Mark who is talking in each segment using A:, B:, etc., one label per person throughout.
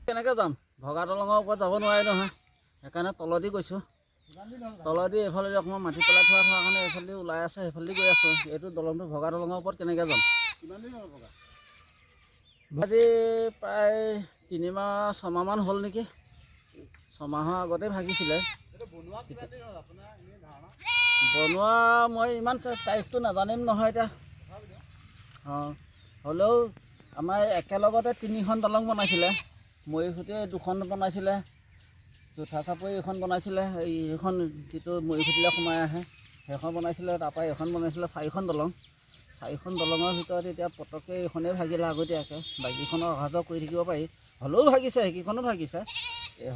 A: কেনেকৈ যাম? ভগা দলঙৰ ওপৰত যাব নোৱাৰি নহয়, সেইকাৰণে তলদি গৈছোঁ। তলদি এইফালে অকণমান মাটি পেলাই থোৱা কাৰণে এইফালে ওলাই আছে, সেইফালে গৈ আছোঁ। এইটো দলংটো ভগা দলঙৰ ওপৰত কেনেকৈ যাম? আজি প্ৰায় 3 মাহ 6 মাহমান হ'ল নেকি। 6 মাহৰ আগতে ভাগিছিলে। বনোৱা মই ইমান তাৰিখটো নাজানিম নহয় এতিয়া। হ'লেও আমাৰ একেলগতে 3খন দলং বনাইছিলে। মৰিখুঁটিয়ে 2খন বনাইছিলে, জোঠা চাপৰি এখন বনাইছিলে, এইখন যিটো মৰিখুঁটিলৈ সোমাই আহে সেইখন বনাইছিলে। তাৰপৰা এখন বনাইছিলে 4খন দলং। 4খন দলঙৰ ভিতৰত এতিয়া পটককৈ এইখনেই ভাগিলে আগতীয়াকৈ। বাকীখনৰ অহা যোৱা কৰি থাকিব পাৰি, হ'লেও ভাগিছে, সেইকেইখনো ভাগিছে।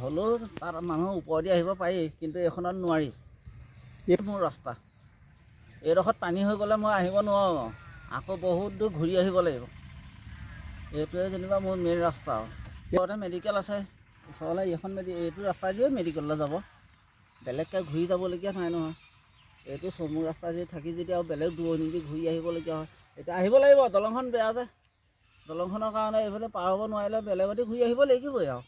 A: হ'লেও তাত মানুহ ওপৰেদি আহিব পাৰি, কিন্তু এইখনত নোৱাৰি। এইটো মোৰ ৰাস্তা। এইডোখৰত পানী হৈ গ'লে মই আহিব নোৱাৰোঁ, আকৌ বহুত দূৰ ঘূৰি আহিব লাগিব। এইটোৱে যেনিবা মোৰ মেইন ৰাস্তা আৰু। ওচৰতে মেডিকেল আছে, ওচৰলৈ এইটো ৰাস্তা দিয়ে মেডিকেললৈ যাব, বেলেগকৈ ঘূৰি যাবলগীয়া নাই নহয়। এইটো চমু ৰাস্তা দি থাকি যেতিয়া আৰু বেলেগ দূৰণি দি ঘূৰি আহিবলগীয়া হয়, এতিয়া আহিব লাগিব। দলংখন বেয়া যে, দলংখনৰ কাৰণে এইফালে পাৰ হ'ব নোৱাৰিলে বেলেগতে ঘূৰি আহিব লাগিবই আৰু।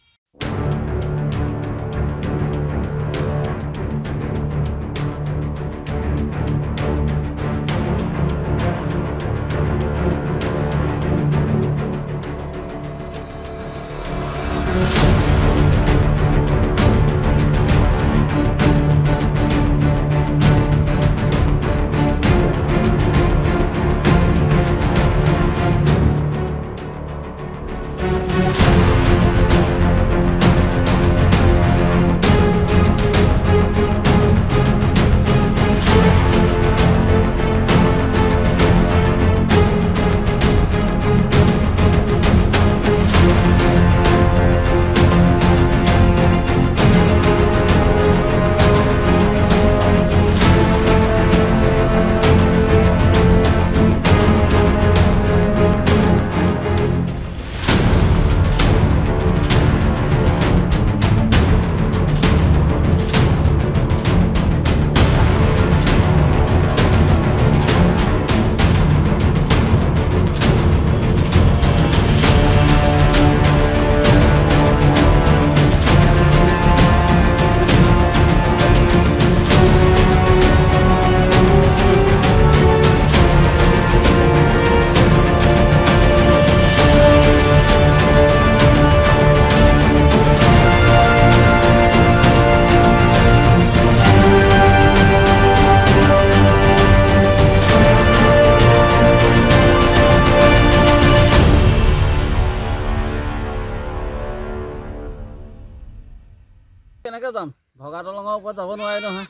A: কেনেকৈ যাম? ভগা দলঙৰ ওপৰত যাব নোৱাৰি নহয়,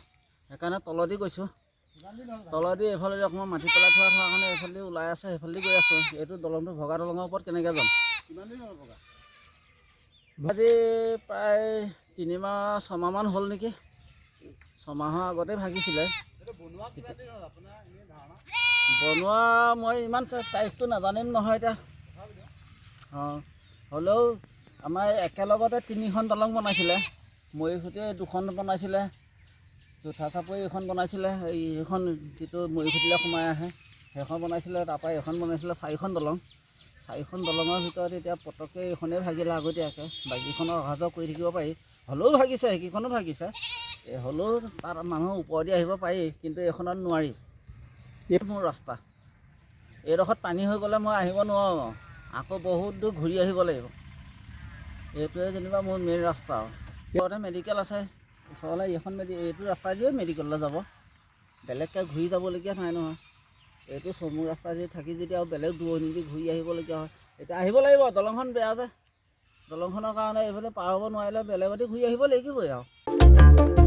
A: সেইকাৰণে তলদি গৈছোঁ। তলদি এইফালে অকণমান মাটি পেলাই থোৱা কাৰণে এইফালে ওলাই আছে, সেইফালে গৈ আছোঁ। এইটো দলংটো ভগা দলঙৰ ওপৰত কেনেকৈ যাম? আজি প্ৰায় 3 মাহ 6 মাহমান হ'ল নেকি। 6 মাহৰ আগতে ভাগিছিলে। বনোৱা মই ইমান তাৰিখটো নাজানিম নহয় এতিয়া। হ'লেও আমাৰ একেলগতে 3খন দলং বনাইছিলে। মৰিখুঁটিয়ে 2খন বনাইছিলে, জোঠা চাপৰি এখন বনাইছিলে, এইখন যিটো মৰিখুঁটিলৈ সোমাই আহে সেইখন বনাইছিলে। তাৰপৰা এখন বনাইছিলে 4খন দলং। 4খন দলঙৰ ভিতৰত এতিয়া পটককৈ এইখনেই ভাগিলে আগতীয়াকৈ। বাকীখনৰ অহা যোৱা কৰি থাকিব পাৰি, হ'লেও ভাগিছে, সেইকেইখনো ভাগিছে। হ'লেও তাত মানুহ ওপৰেদি আহিব পাৰি, কিন্তু এইখনত নোৱাৰি। এইটো মোৰ ৰাস্তা। এইডোখৰত পানী হৈ গ'লে মই আহিব নোৱাৰোঁ, আকৌ বহুত দূৰ ঘূৰি আহিব লাগিব। এইটোৱে যেনিবা মোৰ মেইন ৰাস্তা আৰু। ওচৰতে মেডিকেল আছে, ওচৰলৈ এইটো ৰাস্তা দিয়ে মেডিকেললৈ যাব, বেলেগকৈ ঘূৰি যাবলগীয়া নাই নহয়। এইটো চমু ৰাস্তা দি থাকি যেতিয়া আৰু বেলেগ দূৰণি দি ঘূৰি আহিবলগীয়া হয়, এতিয়া আহিব লাগিব। দলংখন বেয়া যে, দলংখনৰ কাৰণে এইফালে পাৰ হ'ব নোৱাৰিলে বেলেগতে ঘূৰি আহিব লাগিবই আৰু।